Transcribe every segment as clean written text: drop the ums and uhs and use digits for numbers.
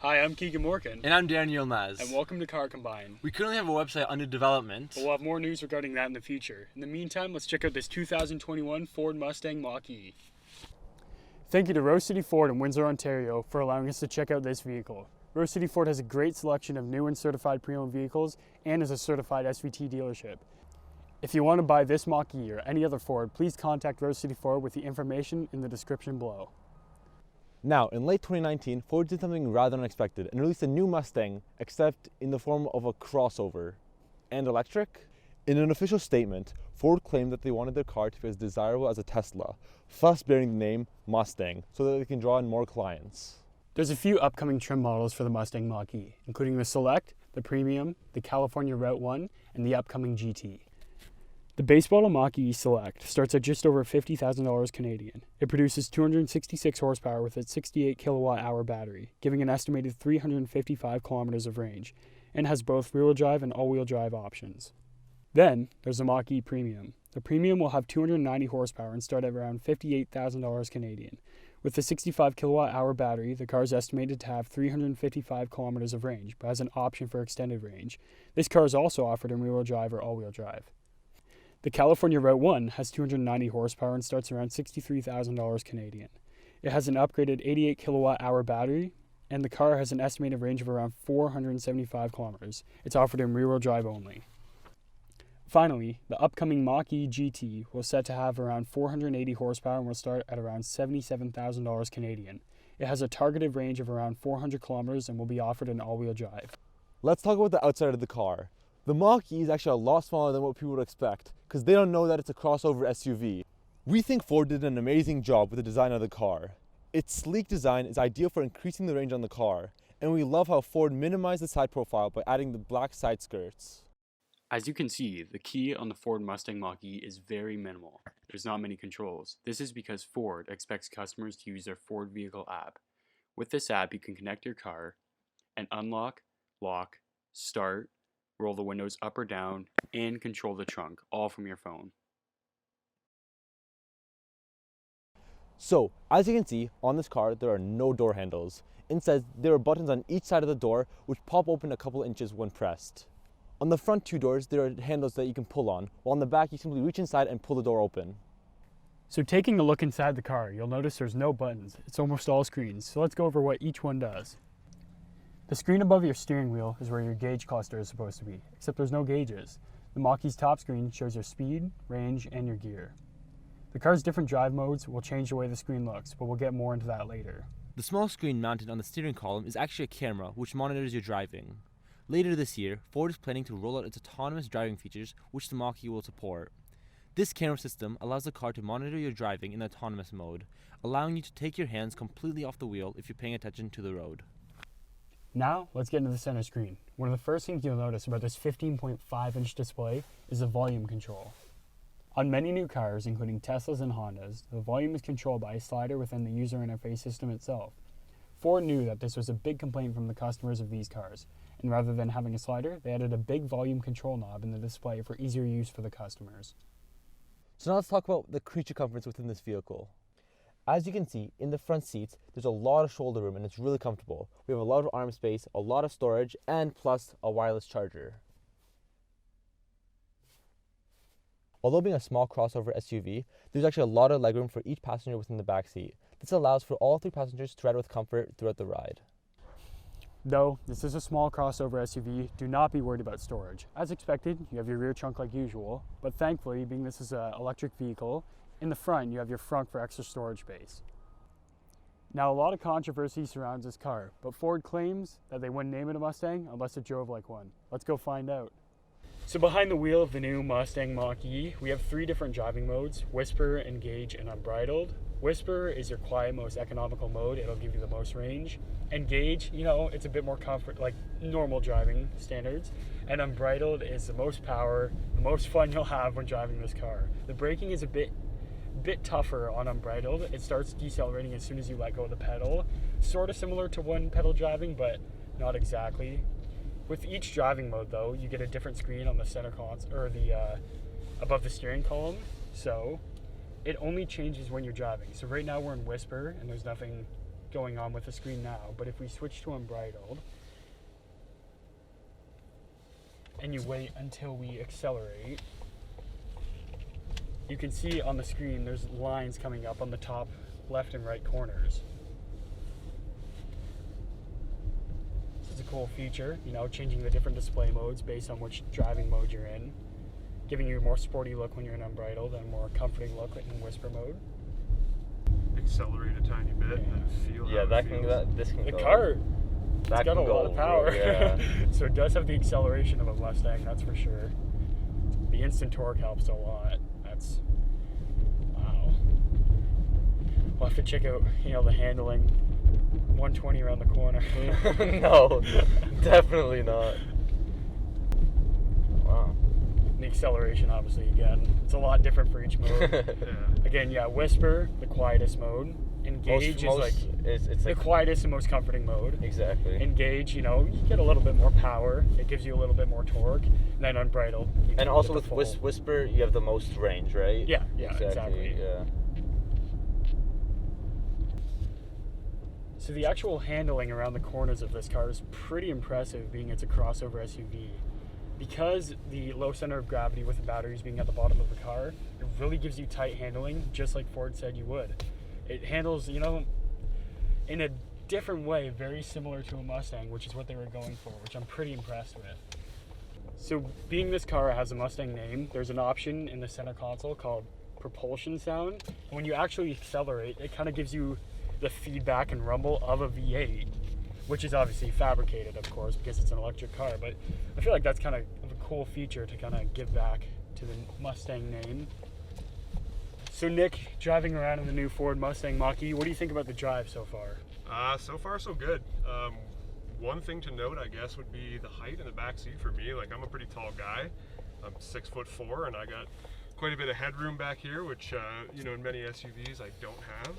Hi, I'm Keegan Morgan. And I'm Daniel Maz. And welcome to Car Combine. We currently have a website under development. But we'll have more news regarding that in the future. In the meantime, let's check out this 2021 Ford Mustang Mach-E. Thank you to Rose City Ford in Windsor, Ontario for allowing us to check out this vehicle. Rose City Ford has a great selection of new and certified pre-owned vehicles and is a certified SVT dealership. If you want to buy this Mach-E or any other Ford, please contact Rose City Ford with the information in the description below. Now, in late 2019, Ford did something rather unexpected and released a new Mustang, except in the form of a crossover and electric. In an official statement, Ford claimed that they wanted their car to be as desirable as a Tesla, thus bearing the name Mustang, so that they can draw in more clients. There's a few upcoming trim models for the Mustang Mach-E, including the Select, the Premium, the California Route 1, and the upcoming GT. The base model Mach-E Select starts at just over $50,000 Canadian. It produces 266 horsepower with its 68 kilowatt-hour battery, giving an estimated 355 kilometers of range, and has both rear-wheel drive and all-wheel drive options. Then, there's the Mach-E Premium. The Premium will have 290 horsepower and start at around $58,000 Canadian. With the 65 kilowatt-hour battery, the car is estimated to have 355 kilometers of range, but has an option for extended range. This car is also offered in rear-wheel drive or all-wheel drive. The California Route 1 has 290 horsepower and starts around $63,000 Canadian. It has an upgraded 88 kilowatt-hour battery, and the car has an estimated range of around 475 kilometers. It's offered in rear-wheel drive only. Finally, the upcoming Mach-E GT will set to have around 480 horsepower and will start at around $77,000 Canadian. It has a targeted range of around 400 kilometers and will be offered in all-wheel drive. Let's talk about the outside of the car. The Mach-E is actually a lot smaller than what people would expect, because they don't know that it's a crossover SUV. We think Ford did an amazing job with the design of the car. Its sleek design is ideal for increasing the range on the car, and we love how Ford minimized the side profile by adding the black side skirts. As you can see, the key on the Ford Mustang Mach-E is very minimal. There's not many controls. This is because Ford expects customers to use their Ford Vehicle app. With this app, you can connect your car and unlock, lock, start, roll the windows up or down, and control the trunk, all from your phone. So, as you can see, on this car, there are no door handles. Instead, there are buttons on each side of the door which pop open a couple inches when pressed. On the front two doors, there are handles that you can pull on, while on the back, you simply reach inside and pull the door open. So taking a look inside the car, you'll notice there's no buttons. It's almost all screens, so let's go over what each one does. The screen above your steering wheel is where your gauge cluster is supposed to be, except there's no gauges. The Mach-E's top screen shows your speed, range, and your gear. The car's different drive modes will change the way the screen looks, but we'll get more into that later. The small screen mounted on the steering column is actually a camera which monitors your driving. Later this year, Ford is planning to roll out its autonomous driving features, which the Mach-E will support. This camera system allows the car to monitor your driving in the autonomous mode, allowing you to take your hands completely off the wheel if you're paying attention to the road. Now, let's get into the center screen. One of the first things you'll notice about this 15.5-inch display is the volume control. On many new cars, including Teslas and Hondas, the volume is controlled by a slider within the user interface system itself. Ford knew that this was a big complaint from the customers of these cars, and rather than having a slider, they added a big volume control knob in the display for easier use for the customers. So now let's talk about the creature comforts within this vehicle. As you can see, in the front seats, there's a lot of shoulder room and it's really comfortable. We have a lot of arm space, a lot of storage, and plus a wireless charger. Although being a small crossover SUV, there's actually a lot of legroom for each passenger within the back seat. This allows for all three passengers to ride with comfort throughout the ride. Though this is a small crossover SUV, do not be worried about storage. As expected, you have your rear trunk like usual, but thankfully, being this is an electric vehicle, in the front you have your Frunk for extra storage space. Now, a lot of controversy surrounds this car, but Ford claims that they wouldn't name it a Mustang unless it drove like one. Let's go find out. So behind the wheel of the new Mustang Mach-E, we have three different driving modes: Whisper, Engage, and Unbridled. Whisper is your quiet, most economical mode. It'll give you the most range. Engage, it's a bit more comfort, like normal driving standards. And Unbridled is the most power, the most fun you'll have when driving this car. The braking is a bit tougher on Unbridled. It starts decelerating as soon as you let go of the pedal. Sort of similar to one pedal driving, but not exactly. With each driving mode, though, you get a different screen on the center console, or above the steering column. So it only changes when you're driving. So right now we're in Whisper, and there's nothing going on with the screen now, but if we switch to unbridled and you wait until we accelerate, you can see on the screen there's lines coming up on the top left and right corners. This is a cool feature, you know, changing the different display modes based on which driving mode you're in, giving you a more sporty look when you're in unbridled and a more comforting look in whisper mode. Accelerate a tiny bit and then feel how it feels. This can The go. car, it's That got a can go lot of power. really- yeah. So it does have the acceleration of a Mustang, that's for sure. The instant torque helps a lot. That's, wow. We'll have to check out, you know, the handling. 120 around the corner. No, definitely not. Wow. The acceleration, obviously, again, it's a lot different for each mode. Yeah. Again, yeah, whisper, the quietest mode. Engage is like it's the like quietest and most comforting mode. exactly. Engage, you know, you get a little bit more power. It gives you a little bit more torque. And then unbridled. You And can also get with the full- whisper, you have the most range, right? Yeah, exactly. Yeah. So the actual handling around the corners of this car is pretty impressive, being it's a crossover SUV. Because the low center of gravity with the batteries being at the bottom of the car, it really gives you tight handling, just like Ford said you would. It handles, you know, in a different way, very similar to a Mustang, which is what they were going for, which I'm pretty impressed with. So being this car has a Mustang name, there's an option in the center console called propulsion sound. And when you actually accelerate, it kind of gives you the feedback and rumble of a V8, which is obviously fabricated, of course, because it's an electric car. But I feel like that's kind of a cool feature to kind of give back to the Mustang name. So Nick, driving around in the new Ford Mustang Mach-E, what do you think about the drive so far? So far so good. One thing to note, I guess, would be the height in the back seat for me. Like, I'm a pretty tall guy. I'm 6'4", and I got quite a bit of headroom back here, which you know, in many SUVs I don't have.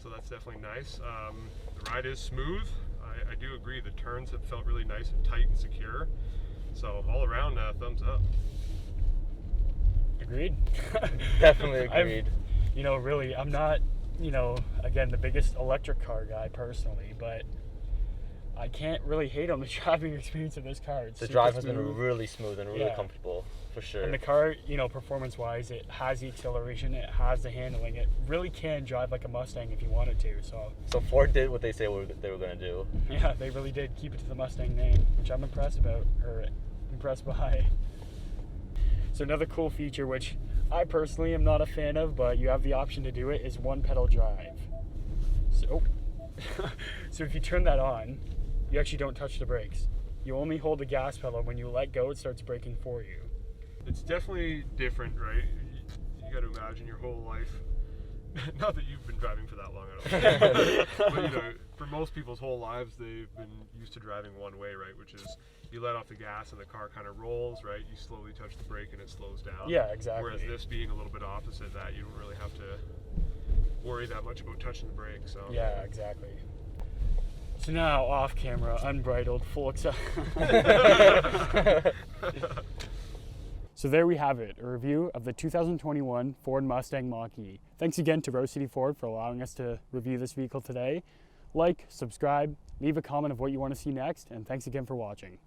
So that's definitely nice. The ride is smooth. I do agree. The turns have felt really nice and tight and secure. So all around, thumbs up. Agreed. Definitely agreed. You know, really, I'm not, you know, again, the biggest electric car guy personally, but I can't really hate on the driving experience of this car. It's The super drive has been smooth. really smooth and really Yeah. comfortable, for sure. And the car, you know, performance-wise, it has the acceleration, it has the handling. It really can drive like a Mustang if you wanted to. So Ford did what they say they were going to do. yeah, they really did keep it to the Mustang name, which I'm impressed about, or impressed by. So another cool feature, which I personally am not a fan of, but you have the option to do it, is one pedal drive. So, so if you turn that on, you actually don't touch the brakes. You only hold the gas pedal. When you let go, it starts braking for you. It's definitely different, right? You got to imagine your whole life. Not that you've been driving for that long at all. But, you know, for most people's whole lives, they've been used to driving one way, right? Which is you let off the gas and the car kind of rolls, right? You slowly touch the brake and it slows down. Yeah, exactly. Whereas this being a little bit opposite that, you don't really have to worry that much about touching the brake. So Yeah, exactly. So now, off camera, unbridled, full accel. So there we have it, a review of the 2021 Ford Mustang Mach-E. Thanks again to Rose City Ford for allowing us to review this vehicle today. Like, subscribe, leave a comment of what you want to see next, and thanks again for watching.